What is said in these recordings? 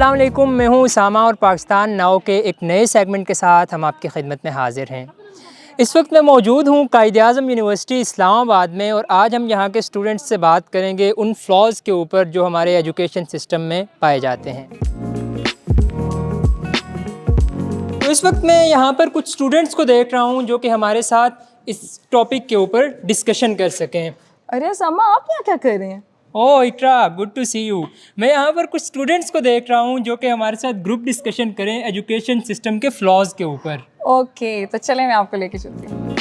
अस्सलाम वालेकुम, मैं हूँ उसामा और पाकिस्तान नाउ के एक नए सेगमेंट के साथ हम आपकी खिदमत में हाज़िर हैं। इस वक्त मैं मौजूद हूँ कायद-ए-आज़म यूनिवर्सिटी इस्लामाबाद में और आज हम यहाँ के स्टूडेंट्स से बात करेंगे उन फ्लॉज़ के ऊपर जो हमारे एजुकेशन सिस्टम में पाए जाते हैं। तो इस वक्त मैं यहाँ पर कुछ स्टूडेंट्स को देख रहा हूँ जो कि हमारे साथ इस टॉपिक के ऊपर डिस्कशन कर सकें। अरे उसामा, आप यहाँ क्या कर रहे हैं? ओह इकरा, गुड टू सी यू। मैं यहाँ पर कुछ स्टूडेंट्स को देख रहा हूँ जो कि हमारे साथ ग्रुप डिस्कशन करें एजुकेशन सिस्टम के फ्लॉज़ के ऊपर। ओके, तो चलें मैं आपको लेके चलती हूँ।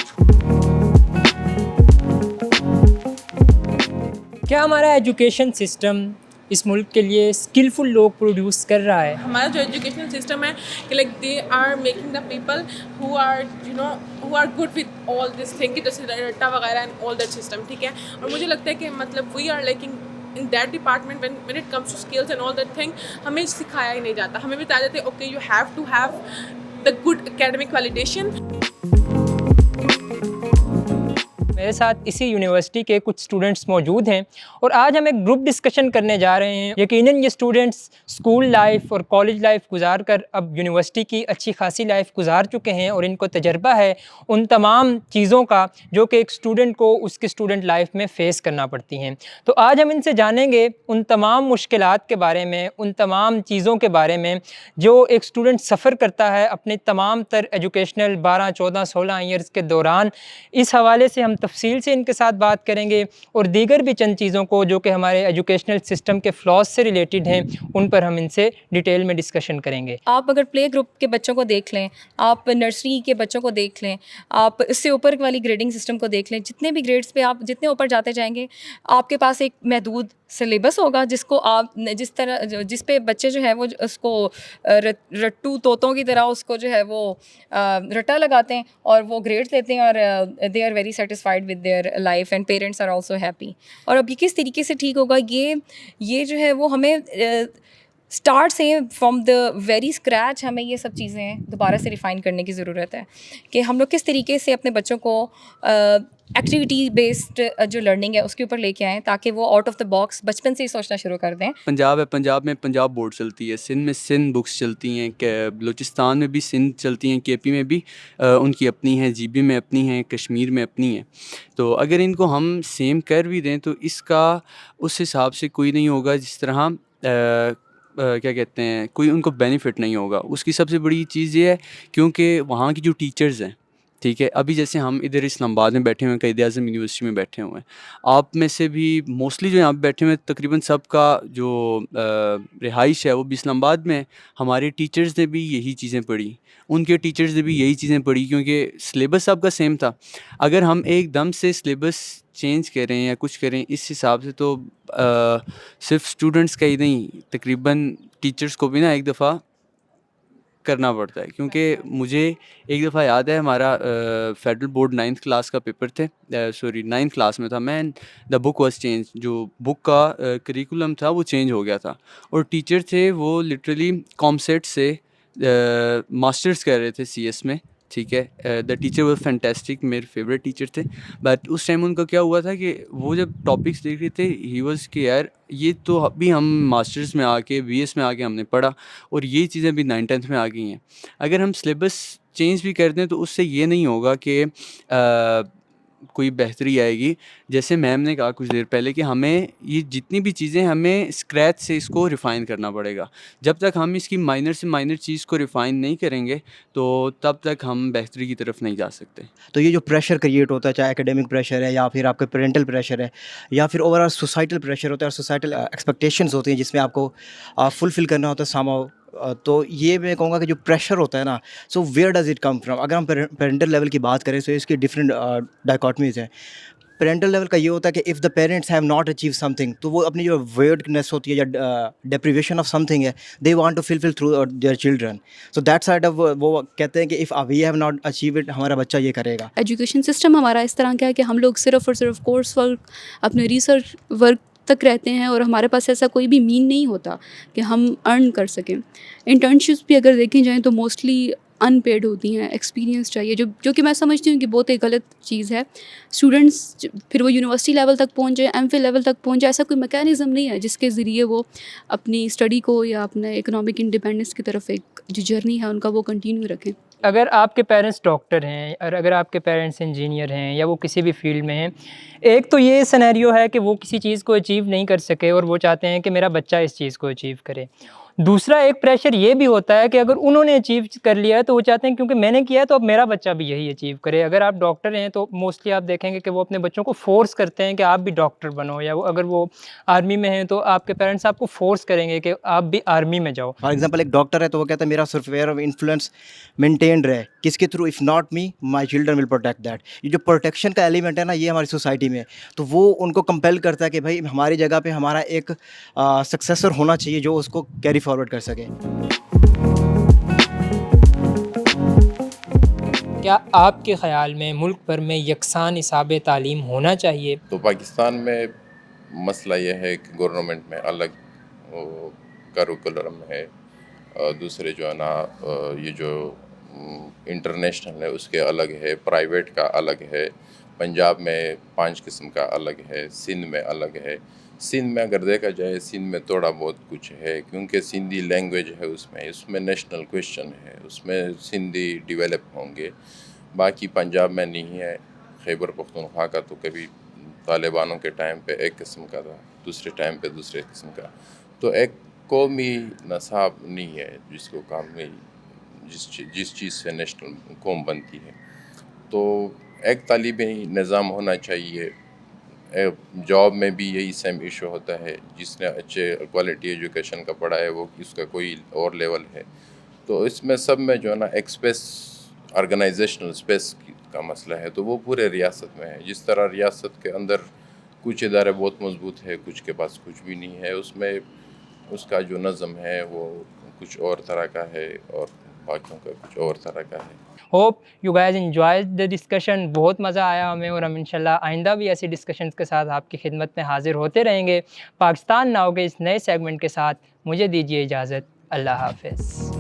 क्या हमारा एजुकेशन सिस्टम इस मुल्क के लिए स्किलफुल लोग प्रोड्यूस कर रहा है? हमारा जो एजुकेशन सिस्टम है कि like they are making the people who are good with all this thing, जैसे डाटा वगैरह एंड ऑल दैट सिस्टम, ठीक है। और मुझे लगता है कि मतलब we are lacking in that department when it comes to skills and all that thing. हमें सिखाया ही नहीं जाता, हमें बताया जाता है okay you have to have the good academic validation. मेरे साथ इसी यूनिवर्सिटी के कुछ स्टूडेंट्स मौजूद हैं और आज हम एक ग्रुप डिस्कशन करने जा रहे हैं। यकीनन ये स्टूडेंट्स स्कूल लाइफ और कॉलेज लाइफ गुजार कर अब यूनिवर्सिटी की अच्छी खासी लाइफ गुजार चुके हैं और इनको तजर्बा है उन तमाम चीज़ों का जो कि एक स्टूडेंट को उसके स्टूडेंट लाइफ में फ़ेस करना पड़ती हैं। तो आज हम इनसे जानेंगे उन तमाम मुश्किलात के बारे में, उन तमाम चीज़ों के बारे में जो एक स्टूडेंट सफ़र करता है अपने तमाम तर एजुकेशनल 12, 14, 16 ईयर्स के दौरान। इस हवाले से हम तफसील से इनके साथ बात करेंगे और दीगर भी चंद चीज़ों को जो कि हमारे एजुकेशनल सिस्टम के फ्लॉज से रिलेटेड हैं उन पर हम इनसे डिटेल में डिस्कशन करेंगे। आप अगर प्ले ग्रुप के बच्चों को देख लें, आप नर्सरी के बच्चों को देख लें, आप इससे ऊपर वाली ग्रेडिंग सिस्टम को देख लें, जितने भी ग्रेड्स पे आप जितने ऊपर जाते जाएंगे आपके पास एक महदूद सिलेबस होगा जिसको आप जिस पे बच्चे जो है वो उसको रट्टू तोतों की तरह उसको जो है वो रट्टा लगाते हैं और वो ग्रेड्स लेते हैं और they are very satisfied with their life and parents are also happy. और अब ये किस तरीके से ठीक होगा, ये जो है वो हमें स्टार्ट से फ्रॉम द वेरी स्क्रैच हमें ये सब चीज़ें दोबारा से रिफ़ाइन करने की ज़रूरत है कि हम लोग किस तरीके से अपने बच्चों को एक्टिविटी बेस्ड जो लर्निंग है उसके ऊपर लेके आएँ ताकि वो आउट ऑफ द बॉक्स बचपन से ही सोचना शुरू कर दें। पंजाब है, पंजाब में पंजाब बोर्ड चलती है, सिंध में सिंध बुक्स चलती हैं, बलूचिस्तान में भी सिंध चलती हैं, केपी में भी उनकी अपनी हैं, जीबी में अपनी हैं, कश्मीर में अपनी हैं। तो अगर इनको हम सेम कर भी दें तो इसका उस हिसाब से कोई नहीं होगा जिस तरह क्या कहते हैं, कोई उनको बेनिफिट नहीं होगा। उसकी सबसे बड़ी चीज़ ये है क्योंकि वहाँ की जो टीचर्स हैं, ठीक है, अभी जैसे हम इधर इस्लामाबाद में बैठे हुए हैं, कायद-ए-आज़म यूनिवर्सिटी में बैठे हुए हैं, आप में से भी मोस्टली जो यहाँ पे बैठे हुए हैं तकरीबन सबका जो रिहाइश है वो भी इस्लामाबाद में है। हमारे टीचर्स ने भी यही चीज़ें पढ़ी, उनके टीचर्स ने भी यही चीज़ें पढ़ी क्योंकि सिलेबस सबका सेम था। अगर हम एकदम से सिलेबस चेंज करें या कुछ करें इस हिसाब से तो सिर्फ स्टूडेंट्स का ही नहीं, तकरीबन टीचर्स को भी ना एक दफ़ा करना पड़ता है। क्योंकि मुझे एक दफ़ा याद है हमारा फेडरल बोर्ड 9th क्लास का पेपर थे, 9th क्लास में था मैं, द बुक वाज चेंज, जो बुक का करिकुलम था वो चेंज हो गया था और टीचर थे वो लिटरली कॉमसेट से मास्टर्स कर रहे थे सीएस में, ठीक है। द टीचर वाज फैंटास्टिक, मेरे फेवरेट टीचर थे। बट उस टाइम उनका क्या हुआ था कि वो जब टॉपिक्स देख रहे थे ही वाज कि यार ये तो अभी हम मास्टर्स में आके बीएस में आके हमने पढ़ा और ये चीज़ें भी 9th-10th में आ गई हैं। अगर हम सिलेबस चेंज भी कर दें तो उससे ये नहीं होगा कि कोई बेहतरी आएगी। जैसे मैम ने कहा कुछ देर पहले कि हमें ये जितनी भी चीज़ें हमें स्क्रैच से इसको रिफ़ाइन करना पड़ेगा। जब तक हम इसकी माइनर से माइनर चीज़ को रिफ़ाइन नहीं करेंगे तो तब तक हम बेहतरी की तरफ नहीं जा सकते। तो ये जो प्रेशर क्रिएट होता है, चाहे एकेडमिक प्रेशर है या फिर आपका पेरेंटल प्रेशर है या फिर ओवरऑल सोसाइटल प्रेशर होता है, सोसाइटल एक्सपेक्टेशंस होती हैं जिसमें आपको फुलफ़िल करना होता है समहाउ। तो ये मैं कहूँगा कि जो प्रेशर होता है ना, so where does it come from? अगर हम पेरेंटल लेवल की बात करें तो इसकी डिफरेंट डायकॉटमीज़ हैं। पेरेंटल लेवल का ये होता है कि if the parents have not achieve something, तो वो अपनी जो वर्डनेस होती है या डेप्रिवेशन ऑफ समथिंग है, they want to fulfil through their children. So that side of वो कहते हैं कि if we have not achieve it, हमारा बच्चा ये करेगा। एजुकेशन सिस्टम हमारा इस तरह का है कि हम लोग सिर्फ़ और सिर्फ कोर्स वर्क, अपने रिसर्च वर्क तक रहते हैं और हमारे पास ऐसा कोई भी मीन नहीं होता कि हम अर्न कर सकें। इंटर्नशिप्स भी अगर देखें जाएँ तो मोस्टली ان پیڈ ہوتی ہیں، ایکسپیرینس چاہیے، جو کہ میں سمجھتی ہوں کہ بہت ایک غلط چیز ہے. اسٹوڈنٹس پھر وہ یونیورسٹی لیول تک پہنچ جائے، ایم فل لیول تک پہنچ جائے، ایسا کوئی میکینزم نہیں ہے جس کے ذریعے وہ اپنی اسٹڈی کو یا اپنے اکنامک انڈیپینڈنس کی طرف ایک جو جرنی ہے ان کا وہ کنٹینیو رکھیں. اگر آپ کے پیرنٹس ڈاکٹر ہیں اور اگر آپ کے پیرنٹس انجینئر ہیں یا وہ کسی بھی فیلڈ میں ہیں، ایک تو یہ سینیریو ہے کہ وہ کسی چیز کو اچیو نہیں کر سکے اور وہ چاہتے ہیں کہ میرا بچہ اس چیز کو اچیو کرے. دوسرا ایک پریشر یہ بھی ہوتا ہے کہ اگر انہوں نے اچیو کر لیا ہے تو وہ چاہتے ہیں کیونکہ میں نے کیا ہے تو اب میرا بچہ بھی یہی اچیو کرے. اگر آپ ڈاکٹر ہیں تو موسٹلی آپ دیکھیں گے کہ وہ اپنے بچوں کو فورس کرتے ہیں کہ آپ بھی ڈاکٹر بنو، یا اگر وہ آرمی میں ہیں تو آپ کے پیرنٹس آپ کو فورس کریں گے کہ آپ بھی آرمی میں جاؤ. فار ایگزامپل ایک ڈاکٹر ہے تو وہ کہتا ہے میرا اسفیئر آف انفلوئنس مینٹینڈ رہے، کس کے through? If not me my children will protect that. یہ جو پروٹیکشن کا ایلیمنٹ ہے نا، یہ ہماری سوسائٹی میں، تو وہ ان کو کمپیل کرتا ہے کہ بھائی ہماری جگہ پہ ہمارا ایک سکسیسر ہونا چاہیے جو اس کو کیری فارورڈ کر سکے. کیا آپ کے خیال میں ملک بھر میں یکساں نصاب تعلیم ہونا چاہیے؟ تو پاکستان میں مسئلہ یہ ہے کہ گورنمنٹ میں الگ کریکولم ہے، دوسرے جو ہے نا یہ جو انٹرنیشنل ہے اس کے الگ ہے، پرائیویٹ کا الگ ہے. پنجاب میں 5 قسم کا الگ ہے، سندھ میں الگ ہے. سندھ میں اگر دیکھا جائے سندھ میں تھوڑا بہت کچھ ہے کیونکہ سندھی لینگویج ہے، اس میں نیشنل کویشچن ہے، اس میں سندھی ڈیولپ ہوں گے. باقی پنجاب میں نہیں ہے. خیبر پختونخوا کا تو کبھی طالبانوں کے ٹائم پہ ایک قسم کا تھا، دوسرے ٹائم پہ دوسرے قسم کا. تو ایک قومی نصاب نہیں ہے جس کو قومی جس چیز سے نیشنل قوم بنتی ہے. تو ایک تعلیمی نظام ہونا چاہیے. جاب میں بھی یہی سیم ایشو ہوتا ہے، جس نے اچھے کوالٹی ایجوکیشن کا پڑھا ہے وہ اس کا کوئی اور لیول ہے. تو اس میں سب میں جو ہے نا ایک اسپیس، آرگنائزیشنل اسپیس کا مسئلہ ہے. تو وہ پورے ریاست میں ہے. جس طرح ریاست کے اندر کچھ ادارے بہت مضبوط ہے، کچھ کے پاس کچھ بھی نہیں ہے، اس میں اس کا جو نظم ہے وہ کچھ اور طرح کا ہے اور باقیوں کا کچھ اور طرح کا ہے. Hope you guys enjoy the discussion. بہت مزہ آیا ہمیں اور ہم انشاءاللہ آئندہ بھی ایسی ڈسکشنز کے ساتھ آپ کی خدمت میں حاضر ہوتے رہیں گے. پاکستان ناؤ کے اس نئے سیگمنٹ کے ساتھ مجھے دیجیے اجازت. اللہ حافظ.